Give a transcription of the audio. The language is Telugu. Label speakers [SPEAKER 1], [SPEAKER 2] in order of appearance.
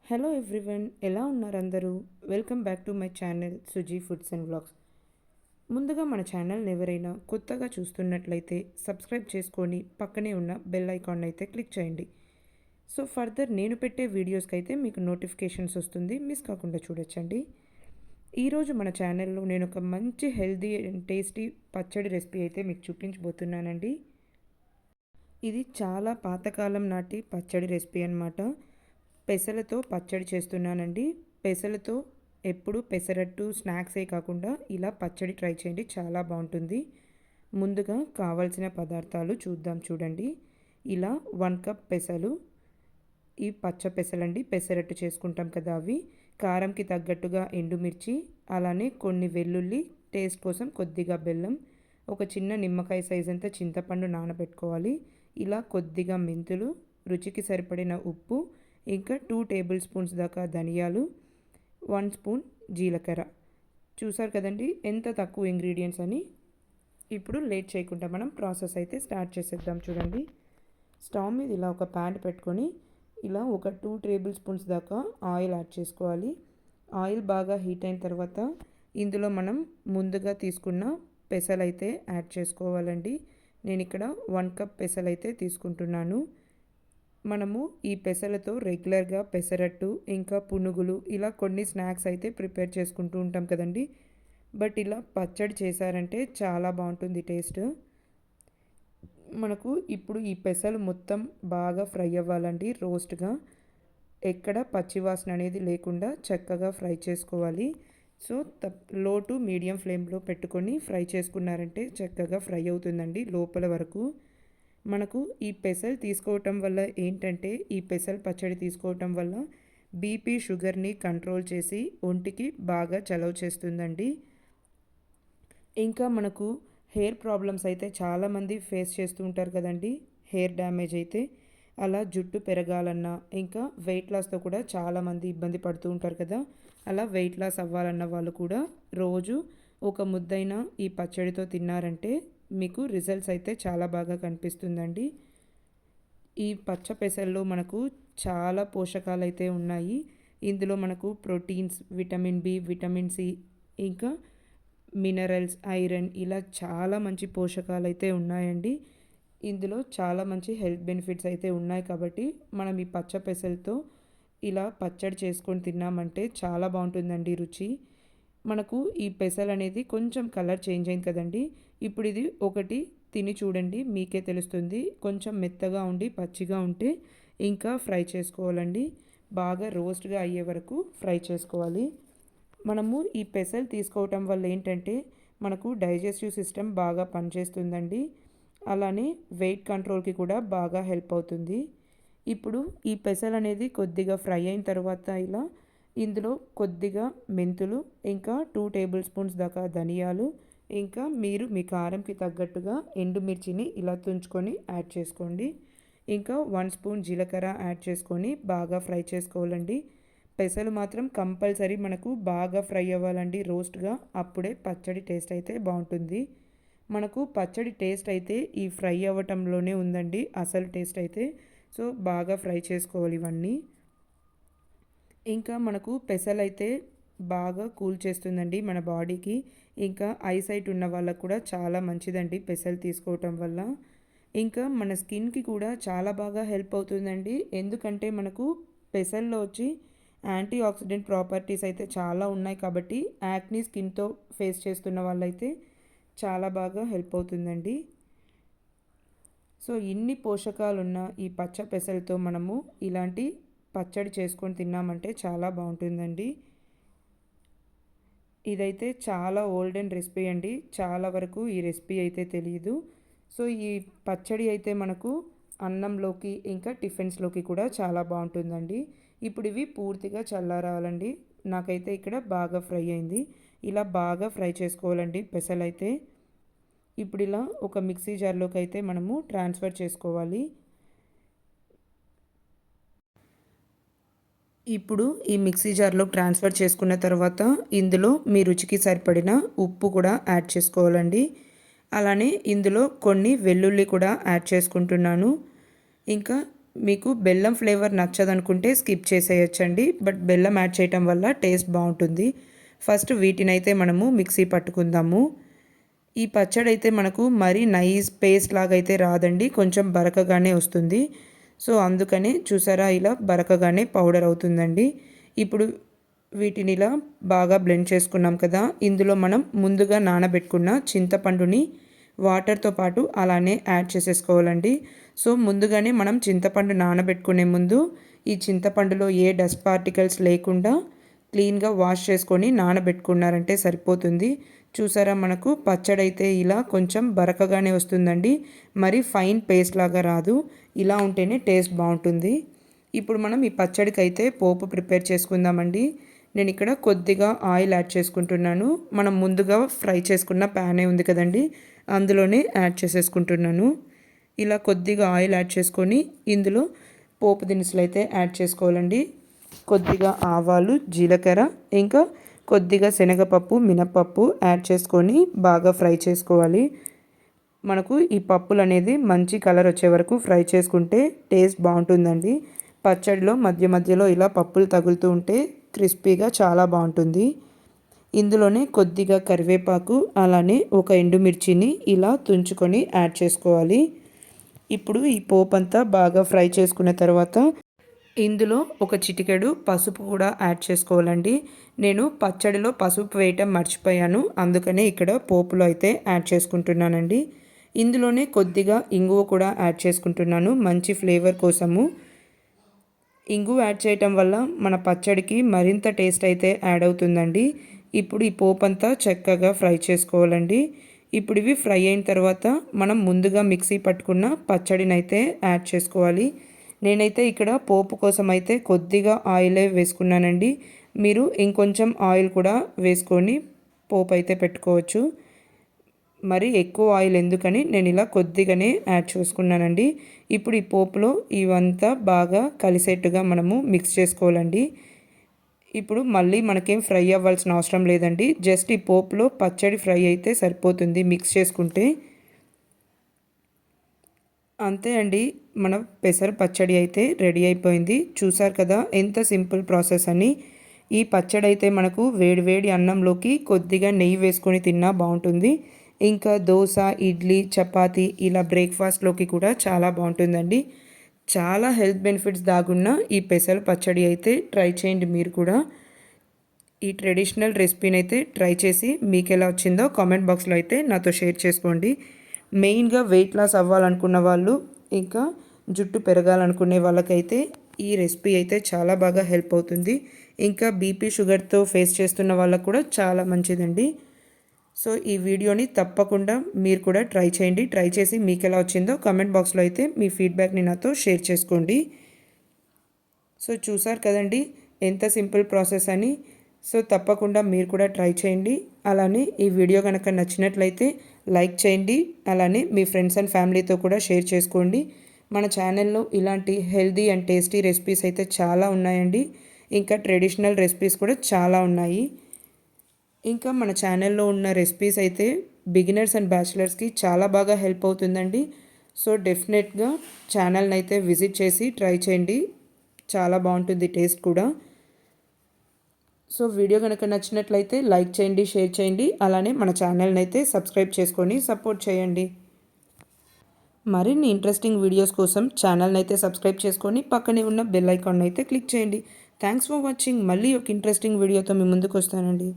[SPEAKER 1] హలో ఎవ్రీవన్, ఎలా ఉన్నారు అందరూ? Welcome back to my channel Suji foods and vlogs. ముందుగా మన ఛానల్ని ఎవరైనా కొత్తగా చూస్తున్నట్లయితే సబ్స్క్రైబ్ చేసుకొని పక్కనే ఉన్న బెల్ ఐకాన్ అయితే క్లిక్ చేయండి. సో ఫర్దర్ నేను పెట్టే వీడియోస్కి అయితే మీకు నోటిఫికేషన్స్ వస్తుంది, మిస్ కాకుండా చూడొచ్చండి. ఈరోజు మన ఛానల్లో నేను ఒక మంచి హెల్దీ అండ్ టేస్టీ పచ్చడి రెసిపీ అయితే మీకు చూపించబోతున్నానండి. ఇది చాలా పాతకాలం నాటి పచ్చడి రెసిపీ అన్నమాట. పెసలతో పచ్చడి చేస్తున్నానండి. పెసలతో ఎప్పుడు పెసరట్టు స్నాక్సే కాకుండా ఇలా పచ్చడి ట్రై చేయండి, చాలా బాగుంటుంది. ముందుగా కావాల్సిన పదార్థాలు చూద్దాం చూడండి. ఇలా 1 కప్ పెసలు, ఈ పచ్చ పెసలండి, పెసరట్టు చేసుకుంటాం కదా అవి. కారంకి తగ్గట్టుగా ఎండుమిర్చి, అలానే కొన్ని వెల్లుల్లి, టేస్ట్ కోసం కొద్దిగా బెల్లం, ఒక చిన్న నిమ్మకాయ సైజ్ అంతా చింతపండు నానబెట్టుకోవాలి. ఇలా కొద్దిగా మెంతులు, రుచికి సరిపడిన ఉప్పు, ఇంకా 2 టేబుల్ స్పూన్స్ దాకా ధనియాలు, 1 స్పూన్ జీలకర్ర. చూసారు కదండి ఎంత తక్కువ ఇంగ్రీడియంట్స్ అని. ఇప్పుడు లేట్ చేయకుండా మనం ప్రాసెస్ అయితే స్టార్ట్ చేసేద్దాం చూడండి. స్టవ్ మీద ఇలా ఒక ప్యాన్ పెట్టుకొని ఇలా ఒక 2 టేబుల్ స్పూన్స్ దాకా ఆయిల్ యాడ్ చేసుకోవాలి. ఆయిల్ బాగా హీట్ అయిన తర్వాత ఇందులో మనం ముందుగా తీసుకున్న పెసలైతే యాడ్ చేసుకోవాలండి. నేను ఇక్కడ 1 కప్ పెసలైతే తీసుకుంటున్నాను. మనము ఈ పెసలతో రెగ్యులర్గా పెసరట్టు, ఇంకా పునుగులు, ఇలా కొన్ని స్నాక్స్ అయితే ప్రిపేర్ చేసుకుంటూ ఉంటాం కదండి. బట్ ఇలా పచ్చడి చేశారంటే చాలా బాగుంటుంది టేస్ట్. మనకు ఇప్పుడు ఈ పెసలు మొత్తం బాగా ఫ్రై అవ్వాలండి, రోస్ట్గా. ఎక్కడ పచ్చివాసన అనేది లేకుండా చక్కగా ఫ్రై చేసుకోవాలి. సో లో టు మీడియం ఫ్లేమ్లో పెట్టుకొని ఫ్రై చేసుకున్నారంటే చక్కగా ఫ్రై అవుతుందండి లోపల వరకు. మనకు ఈ పెసలు తీసుకోవటం వల్ల ఏంటంటే, ఈ పెసలు పచ్చడి తీసుకోవటం వల్ల బీపీ, షుగర్ని కంట్రోల్ చేసి ఒంటికి బాగా చలవ చేస్తుందండి. ఇంకా మనకు హెయిర్ ప్రాబ్లమ్స్ అయితే చాలామంది ఫేస్ చేస్తూ ఉంటారు కదండి. హెయిర్ డ్యామేజ్ అయితే, అలా జుట్టు పెరగాలన్నా, ఇంకా వెయిట్ లాస్తో కూడా చాలామంది ఇబ్బంది పడుతూ ఉంటారు కదా. అలా వెయిట్ లాస్ అవ్వాలన్న వాళ్ళు కూడా రోజు ఒక ముద్దైనా ఈ పచ్చడితో తిన్నారంటే మీకు రిజల్ట్స్ అయితే చాలా బాగా కనిపిస్తుందండి. ఈ పచ్చ పెసల్లో మనకు చాలా పోషకాలు అయితే ఉన్నాయి. ఇందులో మనకు proteins, vitamin B, vitamin C, ఇంకా మినరల్స్, ఐరన్, ఇలా చాలా మంచి పోషకాలు అయితే ఉన్నాయండి. ఇందులో చాలా మంచి హెల్త్ బెనిఫిట్స్ అయితే ఉన్నాయి. కాబట్టి మనం ఈ పచ్చ పెసలతో ఇలా పచ్చడి చేసుకొని తిన్నామంటే చాలా బాగుంటుందండి రుచి. మనకు ఈ పెసలు అనేది కొంచెం కలర్ చేంజ్ అయింది కదండి. ఇప్పుడు ఇది ఒకటి తిని చూడండి, మీకే తెలుస్తుంది. కొంచెం మెత్తగా ఉండి పచ్చిగా ఉంటే ఇంకా ఫ్రై చేసుకోవాలండి. బాగా రోస్ట్గా అయ్యే వరకు ఫ్రై చేసుకోవాలి. మనము ఈ పెసలు తీసుకోవటం వల్ల ఏంటంటే మనకు డైజెస్టివ్ సిస్టమ్ బాగా పనిచేస్తుందండి. అలానే వెయిట్ కంట్రోల్కి కూడా బాగా హెల్ప్ అవుతుంది. ఇప్పుడు ఈ పెసలు అనేది కొద్దిగా ఫ్రై అయిన తర్వాత ఇలా ఇందులో కొద్దిగా మెంతులు, ఇంకా 2 టేబుల్ స్పూన్స్ దాకా ధనియాలు, ఇంకా మీరు మీ కారంకి తగ్గట్టుగా ఎండుమిర్చిని ఇలా తుంచుకొని యాడ్ చేసుకోండి. ఇంకా 1 స్పూన్ జీలకర్ర యాడ్ చేసుకొని బాగా ఫ్రై చేసుకోవాలండి. పెసలు మాత్రం కంపల్సరీ మనకు బాగా ఫ్రై అవ్వాలండి రోస్ట్గా, అప్పుడే పచ్చడి టేస్ట్ అయితే బాగుంటుంది. మనకు పచ్చడి టేస్ట్ అయితే ఈ ఫ్రై అవ్వటంలోనే ఉందండి అసలు టేస్ట్ అయితే. సో బాగా ఫ్రై చేసుకోవాలి ఇవన్నీ. ఇంకా మనకు పెసలైతే బాగా కూల్ చేస్తుందండి మన బాడీకి. ఇంకా ఐసైట్ ఉన్న వాళ్ళకు కూడా చాలా మంచిదండి పెసలు తీసుకోవటం వల్ల. ఇంకా మన స్కిన్కి కూడా చాలా బాగా హెల్ప్ అవుతుందండి. ఎందుకంటే మనకు పెసల్లో వచ్చి యాంటీ ఆక్సిడెంట్ ప్రాపర్టీస్ అయితే చాలా ఉన్నాయి. కాబట్టి యాక్నీ స్కిన్తో ఫేస్ చేస్తున్న వాళ్ళైతే చాలా బాగా హెల్ప్ అవుతుందండి. సో ఇన్ని పోషకాలున్న ఈ పచ్చ పెసలతో మనము ఇలాంటి పచ్చడి చేసుకొని తిన్నామంటే చాలా బాగుంటుందండి. ఇదైతే చాలా ఓల్డెన్ రెసిపీ అండి, చాలా వరకు ఈ రెసిపీ అయితే తెలియదు. సో ఈ పచ్చడి అయితే మనకు అన్నంలోకి, ఇంకా టిఫిన్స్లోకి కూడా చాలా బాగుంటుందండి. ఇప్పుడు ఇవి పూర్తిగా చల్లారాలండి. నాకైతే ఇక్కడ బాగా ఫ్రై అయింది. ఇలా బాగా ఫ్రై చేసుకోవాలండి పెసలైతే. ఇప్పుడు ఇలా ఒక మిక్సీ జార్లోకి అయితే మనము ట్రాన్స్ఫర్ చేసుకోవాలి. ఇప్పుడు ఈ మిక్సీ జార్లో ట్రాన్స్ఫర్ చేసుకున్న తర్వాత ఇందులో మీ రుచికి సరిపడిన ఉప్పు కూడా యాడ్ చేసుకోవాలండి. అలానే ఇందులో కొన్ని వెల్లుల్లి కూడా యాడ్ చేసుకుంటున్నాను. ఇంకా మీకు బెల్లం ఫ్లేవర్ నచ్చదనుకుంటే స్కిప్ చేసేయచ్చండి. బట్ బెల్లం యాడ్ చేయటం వల్ల టేస్ట్ బాగుంటుంది. ఫస్ట్ వీటినైతే మనము మిక్సీ పట్టుకుందాము. ఈ పచ్చడి అయితే మనకు మరీ నైస్ పేస్ట్ లాగా అయితే రాదండి, కొంచెం బరకగానే వస్తుంది. సో అందుకనే చూసారా ఇలా బరకగానే పౌడర్ అవుతుందండి. ఇప్పుడు వీటిని ఇలా బాగా బ్లెండ్ చేసుకున్నాం కదా, ఇందులో మనం ముందుగా నానబెట్టుకున్న చింతపండుని వాటర్తో పాటు అలానే యాడ్ చేసేసుకోవాలండి. సో ముందుగానే మనం చింతపండు నానబెట్టుకునే ముందు ఈ చింతపండులో ఏ డస్ట్ పార్టికల్స్ లేకుండా క్లీన్గా వాష్ చేసుకొని నానబెట్టుకున్నారంటే సరిపోతుంది. చూసారా మనకు పచ్చడి అయితే ఇలా కొంచెం బరకగానే వస్తుందండి, మరి ఫైన్ పేస్ట్ లాగా రాదు. ఇలా ఉంటేనే టేస్ట్ బాగుంటుంది. ఇప్పుడు మనం ఈ పచ్చడికి అయితే పోపు ప్రిపేర్ చేసుకుందామండి. నేను ఇక్కడ కొద్దిగా ఆయిల్ యాడ్ చేసుకుంటున్నాను. మనం ముందుగా ఫ్రై చేసుకున్న ప్యానే ఉంది కదండి, అందులోనే యాడ్ చేసేసుకుంటున్నాను. ఇలా కొద్దిగా ఆయిల్ యాడ్ చేసుకొని ఇందులో పోపు దినుసులు అయితే యాడ్ చేసుకోవాలండి. కొద్దిగా ఆవాలు, జీలకర్ర, ఇంకా కొద్దిగా శనగపప్పు, మినపప్పు యాడ్ చేసుకొని బాగా ఫ్రై చేసుకోవాలి. మనకు ఈ పప్పులు అనేది మంచి కలర్ వచ్చే వరకు ఫ్రై చేసుకుంటే టేస్ట్ బాగుంటుందండి. పచ్చడిలో మధ్య మధ్యలో ఇలా పప్పులు తగులుతూ ఉంటే క్రిస్పీగా చాలా బాగుంటుంది. ఇందులోనే కొద్దిగా కరివేపాకు, అలానే ఒక ఎండుమిర్చిని ఇలా తుంచుకొని యాడ్ చేసుకోవాలి. ఇప్పుడు ఈ పోపు అంతా బాగా ఫ్రై చేసుకున్న తర్వాత ఇందులో ఒక చిటికెడు పసుపు కూడా యాడ్ చేసుకోవాలండి. నేను పచ్చడిలో పసుపు వేయటం మర్చిపోయాను, అందుకనే ఇక్కడ పోపులో అయితే యాడ్ చేసుకుంటున్నానండి. ఇందులోనే కొద్దిగా ఇంగువ కూడా యాడ్ చేసుకుంటున్నాను మంచి ఫ్లేవర్ కోసము. ఇంగువ యాడ్ చేయటం వల్ల మన పచ్చడికి మరింత టేస్ట్ అయితే యాడ్ అవుతుందండి. ఇప్పుడు ఈ పోపు అంతా చక్కగా ఫ్రై చేసుకోవాలండి. ఇప్పుడు ఇవి ఫ్రై అయిన తర్వాత మనం ముందుగా మిక్సీ పట్టుకున్న పచ్చడిని అయితే యాడ్ చేసుకోవాలి. నేనైతే ఇక్కడ పోపు కోసం అయితే కొద్దిగా ఆయిలే వేసుకున్నానండి. మీరు ఇంకొంచెం ఆయిల్ కూడా వేసుకొని పోపు అయితే పెట్టుకోవచ్చు. మరి ఎక్కువ ఆయిల్ ఎందుకని నేను ఇలా కొద్దిగానే యాడ్ చేసుకున్నానండి. ఇప్పుడు ఈ పోపులో ఇవంతా బాగా కలిసేట్టుగా మనము మిక్స్ చేసుకోవాలండి. ఇప్పుడు మళ్ళీ మనకేం ఫ్రై అవ్వాల్సిన అవసరం లేదండి, జస్ట్ ఈ పోపులో పచ్చడి ఫ్రై అయితే సరిపోతుంది మిక్స్ చేసుకుంటే. అంతే అండి, మన పెసర పచ్చడి అయితే రెడీ అయిపోయింది. చూసారు కదా ఎంత సింపుల్ ప్రాసెస్ అని. ఈ పచ్చడి అయితే మనకు వేడివేడి అన్నంలోకి కొద్దిగా నెయ్యి వేసుకొని తిన్నా బాగుంటుంది. ఇంకా దోశ, ఇడ్లీ, చపాతీ ఇలా బ్రేక్ఫాస్ట్లోకి కూడా చాలా బాగుంటుందండి. చాలా హెల్త్ బెనిఫిట్స్ దాగున్న ఈ పెసర పచ్చడి అయితే ట్రై చేయండి మీరు కూడా. ఈ ట్రెడిషనల్ రెసిపీని అయితే ట్రై చేసి మీకు ఎలా వచ్చిందో కామెంట్ బాక్స్లో అయితే నాతో షేర్ చేసుకోండి. మెయిన్గా వెయిట్ లాస్ అవ్వాలనుకున్న వాళ్ళు, ఇంకా జుట్టు పెరగాలనుకునే వాళ్ళకైతే ఈ రెసిపీ అయితే చాలా బాగా హెల్ప్ అవుతుంది. ఇంకా బీపీ, షుగర్తో ఫేస్ చేస్తున్న వాళ్ళకు కూడా చాలా మంచిదండి. సో ఈ వీడియోని తప్పకుండా మీరు కూడా ట్రై చేయండి. ట్రై చేసి మీకు ఎలా వచ్చిందో కామెంట్ బాక్స్లో అయితే మీ ఫీడ్బ్యాక్ని నాతో షేర్ చేసుకోండి. సో చూసారు కదండి ఎంత సింపుల్ ప్రాసెస్ అని. సో తప్పకుండా మీరు కూడా ట్రై చేయండి. అలానే ఈ వీడియో కనుక నచ్చినట్లయితే లైక్ చేయండి. అలానే మీ ఫ్రెండ్స్ అండ్ ఫ్యామిలీతో కూడా షేర్ చేసుకోండి. మన ఛానల్లో ఇలాంటి హెల్దీ అండ్ టేస్టీ రెసిపీస్ అయితే చాలా ఉన్నాయండి. ఇంకా ట్రెడిషనల్ రెసిపీస్ కూడా చాలా ఉన్నాయి. ఇంకా మన ఛానల్లో ఉన్న రెసిపీస్ అయితే బిగినర్స్ అండ్ బ్యాచిలర్స్కి చాలా బాగా హెల్ప్ అవుతుందండి. సో డెఫినెట్గా ఛానల్ని అయితే విజిట్ చేసి ట్రై చేయండి, చాలా బాగుంటుంది టేస్ట్ కూడా. సో వీడియో కనుక నచ్చినట్లయితే లైక్ చేయండి, షేర్ చేయండి. అలానే మన ఛానల్ని అయితే సబ్స్క్రైబ్ చేసుకొని సపోర్ట్ చేయండి. మరిన్ని ఇంట్రెస్టింగ్ వీడియోస్ కోసం ఛానల్ని అయితే సబ్స్క్రైబ్ చేసుకొని పక్కనే ఉన్న బెల్ ఐకాన్ అయితే క్లిక్ చేయండి. Thanks for watching. మళ్ళీ ఒక ఇంట్రెస్టింగ్ వీడియోతో మీ ముందుకు వస్తానండి.